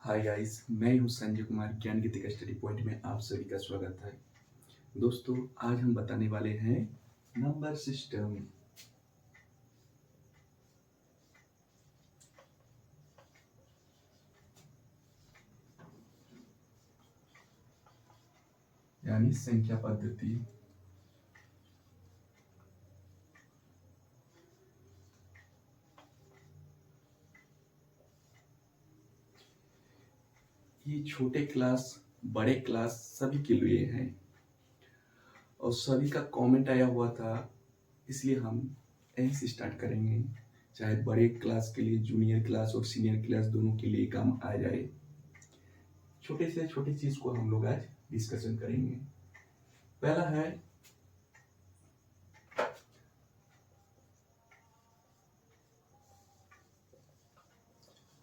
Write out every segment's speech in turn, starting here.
Hi guys, मैं हूं संजय कुमार। ज्ञान गीति का स्टडी पॉइंट में आप सभी का स्वागत है। दोस्तों, आज हम बताने वाले हैं नंबर सिस्टम। यानी संख्या पद्धति। ये छोटे क्लास, बड़े क्लास सभी के लिए हैं और सभी का कमेंट आया हुआ था, इसलिए हम यहीं से स्टार्ट करेंगे। चाहे बड़े क्लास के लिए जूनियर क्लास और सीनियर क्लास दोनों के लिए काम आ जाए। छोटे से छोटी चीज को हम लोग आज डिस्कशन करेंगे। पहला है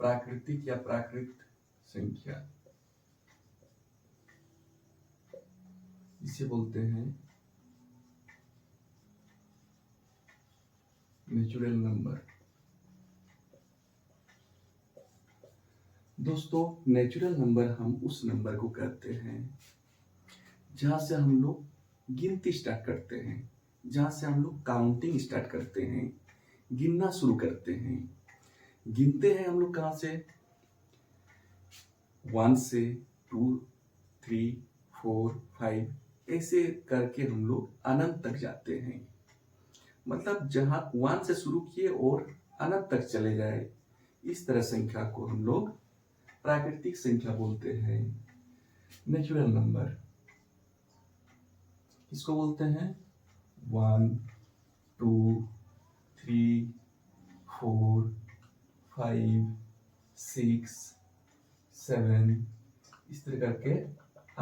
प्राकृतिक या प्राकृत संख्या, इसे बोलते हैं नेचुरल नंबर। दोस्तों, नेचुरल नंबर हम उस नंबर को कहते हैं जहां से हम लोग गिनती स्टार्ट करते हैं, जहां से हम लोग काउंटिंग स्टार्ट करते हैं, गिनना शुरू करते हैं। गिनते हैं हम लोग कहां से? 1 से 2, 3, 4, 5 ऐसे करके हम लोग अनंत तक जाते हैं। मतलब जहां 1 से शुरू किए और अनंत तक चले जाए, इस तरह संख्या को हम लोग प्राकृतिक संख्या बोलते हैं, नेचुरल नंबर। इसको बोलते हैं 1, 2, 3, 4, 5, 6, 7 इस तरह करके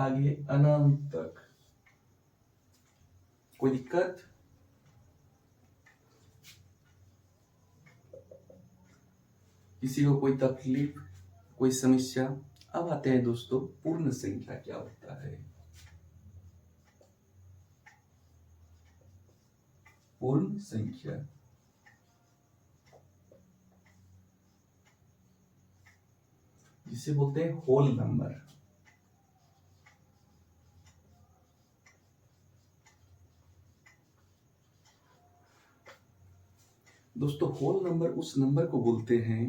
आगे अनंत तक। कोई दिक्कत? किसी को कोई तकलीफ, कोई समस्या? अब आते हैं दोस्तों, पूर्ण संख्या क्या होता है। पूर्ण संख्या जिसे बोलते हैं होल नंबर। दोस्तों, होल नंबर उस नंबर को बोलते हैं,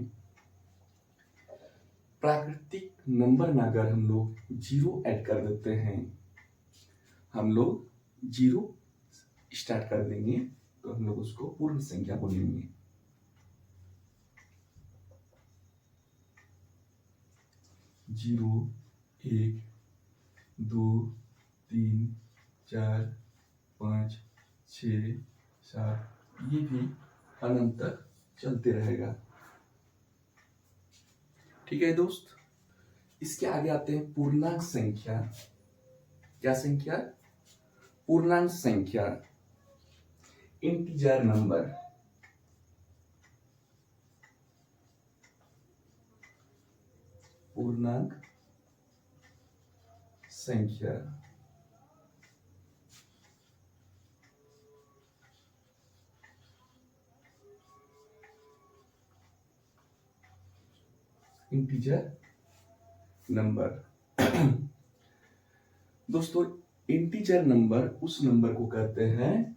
प्राकृतिक नंबर में अगर हम लोग जीरो ऐड कर देते हैं, हम लोग जीरो स्टार्ट कर देंगे तो हम लोग उसको पूर्ण संख्या बोलेंगे। जीरो, 1, 2, 3, 4, 5, 6, 7 ये भी अनंत तक चलते रहेगा। ठीक है दोस्त, इसके आगे आते हैं पूर्णांक संख्या। क्या संख्या? पूर्णांक संख्या, इंटीजर नंबर। पूर्णांक संख्या इंटीजर नंबर। दोस्तों, इंटीजर नंबर उस नंबर को कहते हैं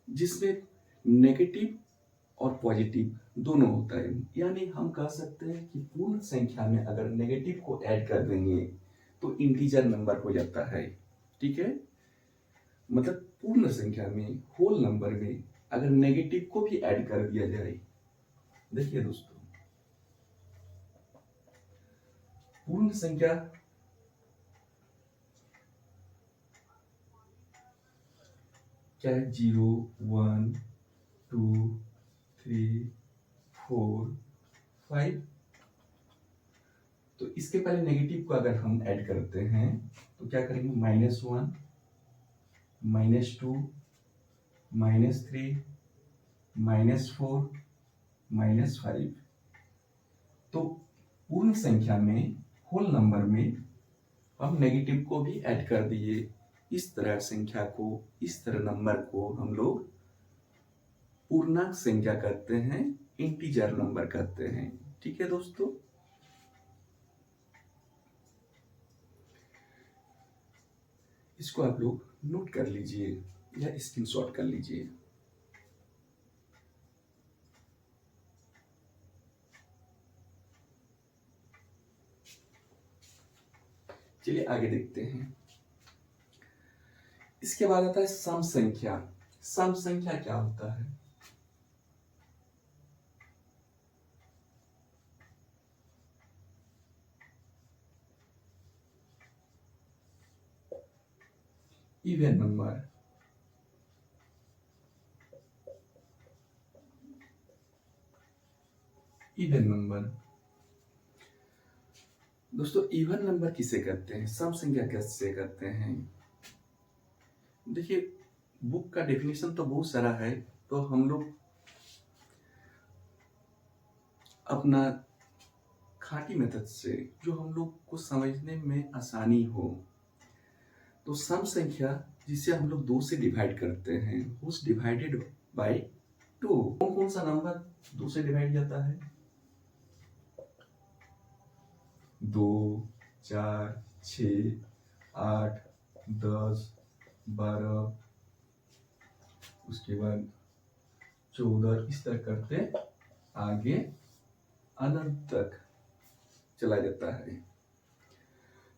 जिसमें नेगेटिव और पॉजिटिव दोनों होता है। यानी हम कह सकते हैं कि पूर्ण संख्या में अगर नेगेटिव को ऐड कर देंगे तो इंटीजर नंबर हो जाता है। ठीक है, मतलब पूर्ण संख्या में, होल नंबर में अगर नेगेटिव को भी ऐड कर दिया जाए। देखिए दोस्तों, पूर्ण संख्या क्या है? 0, 1, 2, 3, 4, 5। तो इसके पहले नेगेटिव को अगर हम ऐड करते हैं तो क्या करेंगे? -1, -2, -3, -4, -5। तो पूर्ण संख्या में, होल नंबर में हम नेगेटिव को भी ऐड कर दिए। इस तरह संख्या को, इस तरह नंबर को हम लोग पूर्णांक संख्या कहते हैं, इंटीजर नंबर कहते हैं। ठीक है दोस्तों, इसको आप लोग नोट कर लीजिए या स्क्रीनशॉट कर लीजिए। चलिए आगे देखते हैं। इसके बाद आता है सम संख्या। सम संख्या क्या होता है? Even number. इवन नंबर दोस्तों, इवन नंबर किसे कहते हैं, सम संख्या किसे कहते हैं? देखिए, बुक का डेफिनेशन तो बहुत सारा है, तो हम लोग अपना खाटी मेथड से, जो हम लोग को समझने में आसानी हो, तो सम संख्या जिसे हम लोग 2 से डिवाइड करते हैं, उस डिवाइडेड बाय 2। कौन कौन सा नंबर 2 से डिवाइड जाता है? 2, 4, 6, 8, 10, 12, उसके बाद 14, इस तरह करते आगे अनंत तक चला जाता है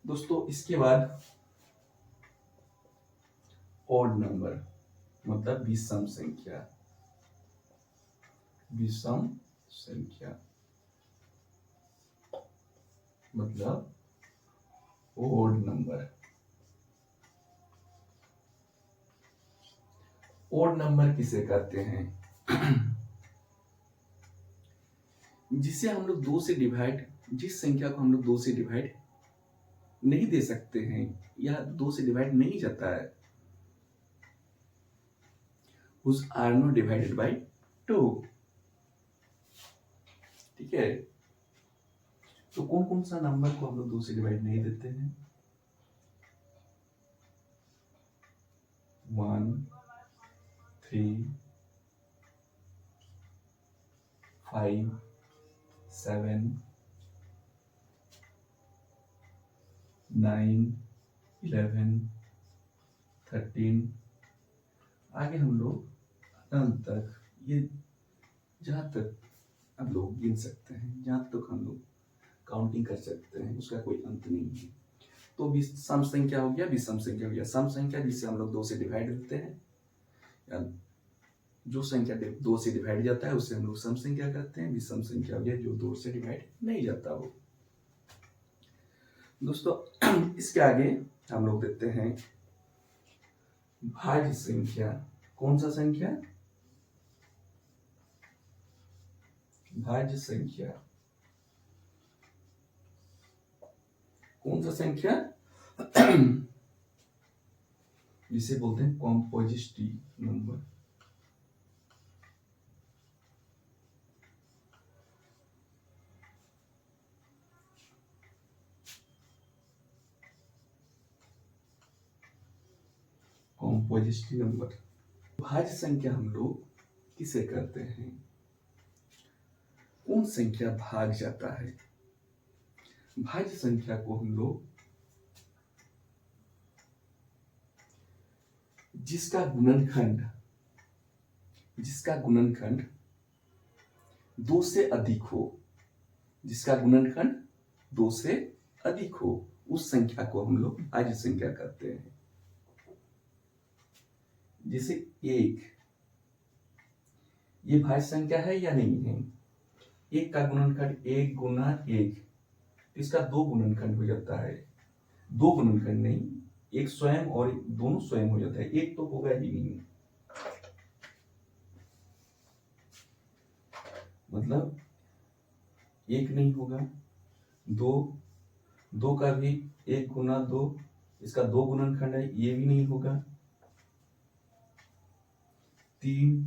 दोस्तों। इसके बाद ऑड नंबर, मतलब विषम संख्या। विषम संख्या मतलब ओड नंबर। ओड नंबर किसे कहते हैं? जिसे हम लोग 2 से डिवाइड, जिस संख्या को हम लोग 2 से डिवाइड नहीं दे सकते हैं या 2 से डिवाइड नहीं जाता है, उस आर नॉट डिवाइडेड बाई 2। ठीक है, तो कौन कौन सा नंबर को हम लोग 2 से डिवाइड नहीं देते हैं? 1, 3, 5, 7, 9, 11, 13, आगे हम लोग अंत तक, ये जहां तक आप लोग गिन सकते हैं, जहां तक हम लोग काउंटिंग कर सकते हैं, उसका कोई अंत नहीं है। तो सम संख्या हो गया, विषम संख्या हो गया। सम संख्या जिसे हम लोग 2 से डिवाइड देते हैं, या जो संख्या 2 से डिवाइड जाता है उसे हम लोग सम संख्या कहते हैं। विषम संख्या हो गया जो 2 से डिवाइड नहीं जाता हो। दोस्तों इसके आगे हम लोग देखते हैं भाज्य संख्या। कौन सा संख्या? भाज्य संख्या। कौन सा संख्या? जिसे बोलते हैं कॉम्पोजिटिव नंबर। कॉम्पोजिटिव नंबर। भाज्य संख्या हम लोग किसे कहते हैं? कौन संख्या भाग जाता है? भाज्य संख्या को हम लोग जिसका गुणनखंड 2 से अधिक हो, जिसका गुणनखंड 2 से अधिक हो, उस संख्या को हम लोग भाज्य संख्या कहते हैं। जैसे 1, ये भाज्य संख्या है या नहीं है? 1 का गुणनखंड 1 गुना 1, इसका 2 गुणनखंड हो जाता है। 2 गुणनखंड नहीं, एक स्वयं और दोनों स्वयं हो जाता है, एक तो होगा ही नहीं, मतलब 1 नहीं होगा। 2 का भी 1 गुना 2, इसका 2 गुणनखंड है, ये भी नहीं होगा। 3,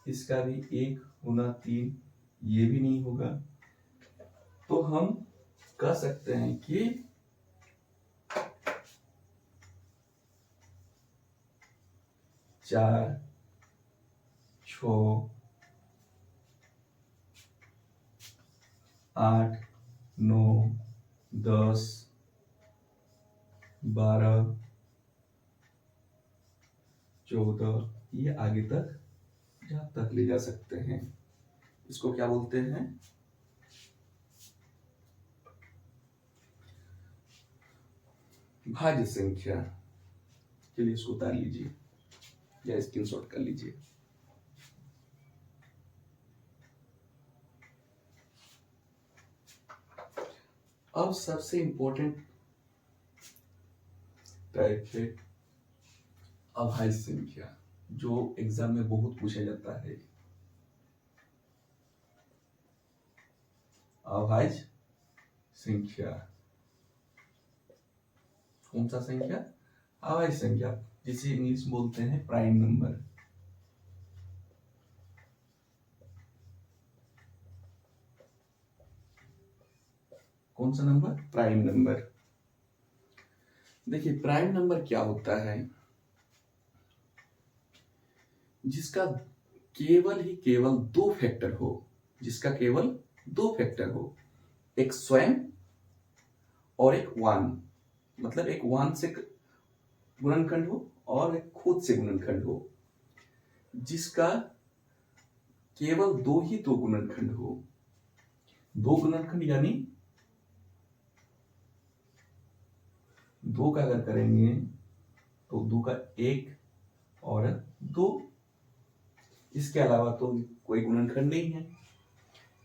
इसका भी 1 गुना 3, ये भी नहीं होगा। तो हम कह सकते हैं कि 4, 6, 8, 9, 10, 12, 14, ये आगे तक जहां तक ले जा सकते हैं, इसको क्या बोलते हैं? भाज्य संख्या। चलिए इसको उतार लीजिए या स्क्रीनशॉट कर लीजिए। अब सबसे इंपॉर्टेंट टाइप है अभाज्य संख्या, जो एग्जाम में बहुत पूछा जाता है। अभाज्य संख्या कौन सा संख्या? अभाज्य संख्या, जिसे इंग्लिश में बोलते हैं प्राइम नंबर। कौन सा नंबर? Prime number. देखिए प्राइम नंबर क्या होता है? जिसका केवल दो फैक्टर हो, जिसका केवल दो फैक्टर हो, एक स्वयं और एक वन, मतलब एक वन से गुणनखंड हो और एक खुद से गुणनखंड हो, जिसका केवल दो ही दो गुणनखंड हो। दो गुणनखंड यानी दो का अगर करेंगे तो दो का एक और दो, इसके अलावा तो कोई गुणनखंड नहीं है।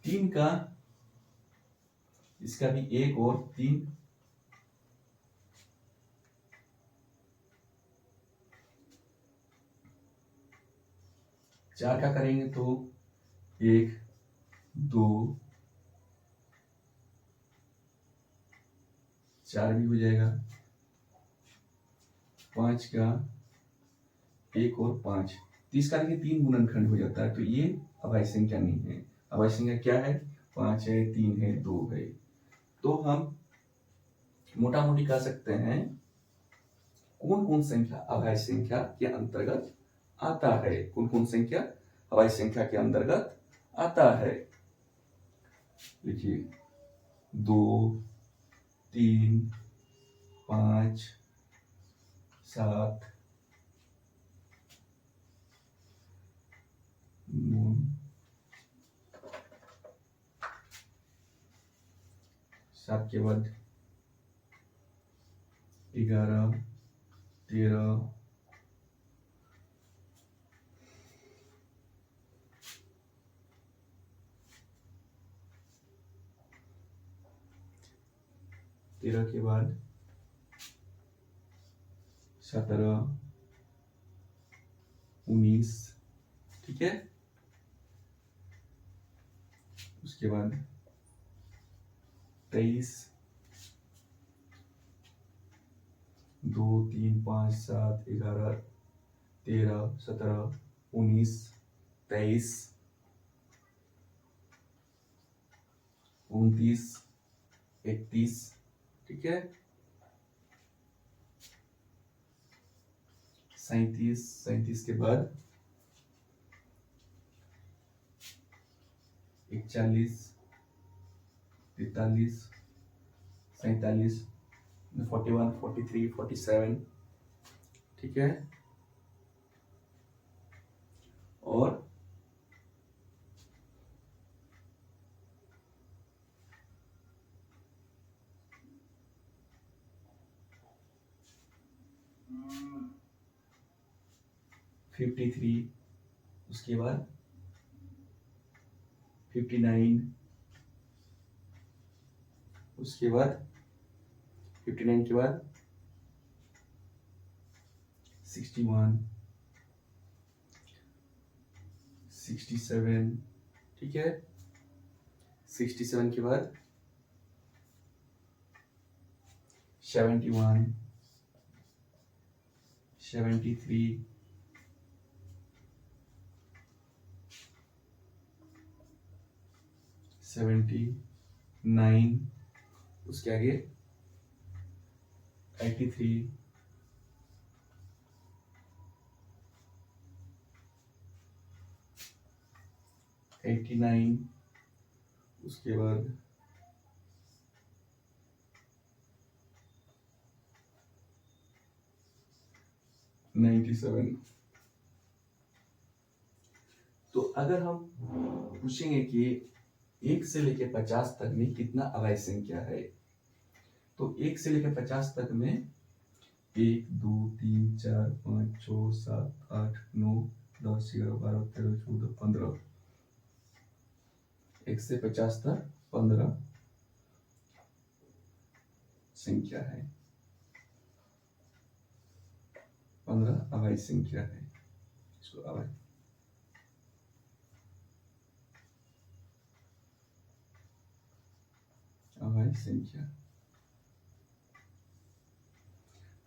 तीन का, इसका भी एक और तीन। चार का करेंगे तो एक, दो, चार भी हो जाएगा। पांच का एक और पांच, तीस का देखिए तीन गुणनखंड हो जाता है, तो ये अभाज्य संख्या नहीं है। अभाज्य संख्या क्या है? पांच है, तीन है, दो है। तो हम मोटा मोटी कह सकते हैं कौन कौन संख्या अभाज्य संख्या के अंतर्गत आता है। कौन कौन संख्या अभाज्य संख्या के अंतर्गत आता है? देखिए 2, 3, 5, 7, 9, 7 के बाद 11, 13, 13 के बाद 17, 19, ठीक है। उसके बाद 23, 2, 3, 5, 7, 11, 13, 17, 19, 23, 29, 31, ठीक है। 37, 37 के बाद 41, 43, 47, 41, 43, 47, ठीक है। और फिफ्टी थ्री, उसके बाद 59, उसके बाद 59 के बाद 61, 67, ठीक है। 67 के बाद 71, 73, 79, उसके आगे 83, 89, उसके बाद 97। तो अगर हम पूछेंगे कि 1 से लेकर 50 तक में कितना अवयव संख्या है, तो 1 से लेकर 50 तक में 1 2 3 4 5 6 7 8 9 10 11 12 13 14 15। 1 से 50 तक 15 संख्या है, 15 अवयव संख्या है। इसको अवयव संख्या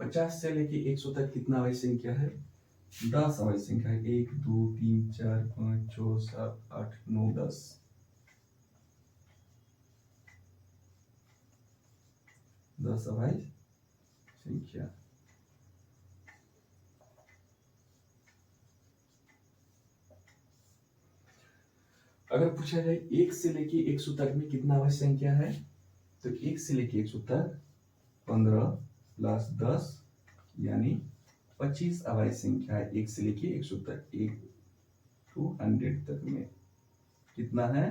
50 से लेके 100 तक कितना अवयव संख्या है? 10 अवयव संख्या है। 1 2 3 4 5 6 7 8 9 10। 10 अवयव संख्या। अगर पूछा जाए 1 से लेके 100 तक में कितना अवयव संख्या है, तो 1 से लेके 100 तक 15 प्लस 10 यानी 25 अवयव संख्या है। 1 से लेके 100 तक, 1 to 100 तक में कितना है?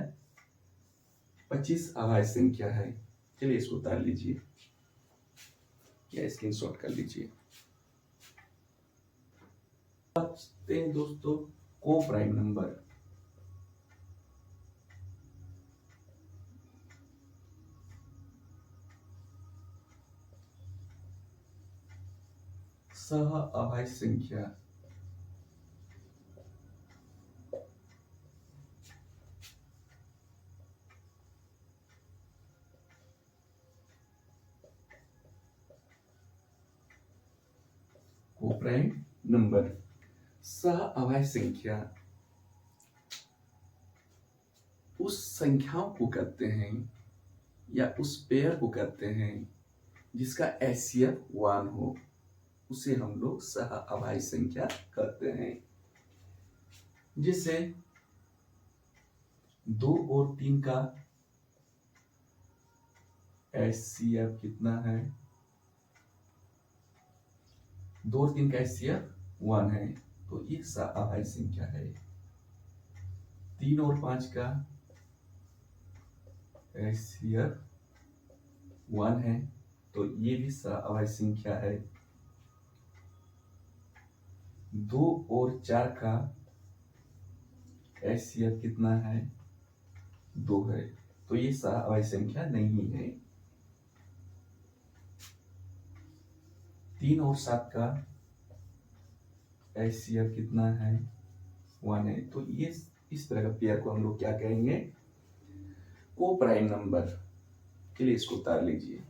25 अवयव संख्या है। चलिए इसको उतार लीजिए या स्क्रीनशॉट कर लीजिए। बचते हैं दोस्तों को प्राइम नंबर। सह अवयव संख्या। को प्राइम नंबर। सह अवयव संख्या उस संख्याओं को कहते हैं या उस पेयर को कहते हैं जिसका HCF 1 हो, उसे हम लोग सह अवयव संख्या कहते हैं। जिसे 2 और 3 का HCF कितना है? 2 और 3 का HCF 1 है, तो ये सह अवयव संख्या है। 3 और 5 का HCF 1 है, तो ये भी सह अवयव संख्या है। 2 और 4 का HCF कितना है? 2 है, तो ये सह अवयव संख्या नहीं है। 3 और 7 का HCF कितना है? 1 है, तो ये इस तरह का पेयर को हम लोग क्या कहेंगे? को प्राइम नंबर। चलिए इसको उतार लीजिए।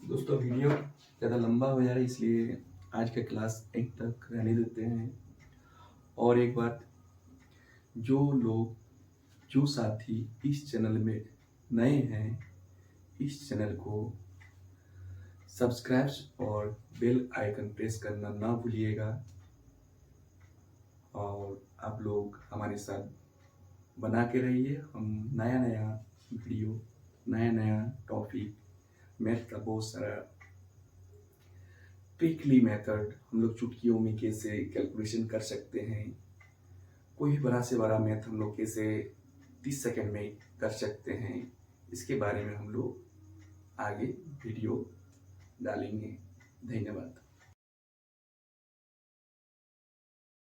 दोस्तों वीडियो ज़्यादा लंबा हो जा रहा है, इसलिए आज का क्लास एंड तक रहने देते हैं। और एक बात, जो साथी इस चैनल में नए हैं, इस चैनल को सब्सक्राइब और बेल आइकन प्रेस करना ना भूलिएगा। और आप लोग हमारे साथ बना के रहिए। हम नया नया वीडियो, नया नया टॉपिक, मैथ का बहुत सारा ट्रिकली मेथड, हम लोग चुटकियों में कैसे कैलकुलेशन कर सकते हैं, कोई बड़ा से बड़ा मैथ हम लोग कैसे 30 सेकंड में कर सकते हैं, इसके बारे में हम लोग आगे वीडियो डालेंगे। धन्यवाद।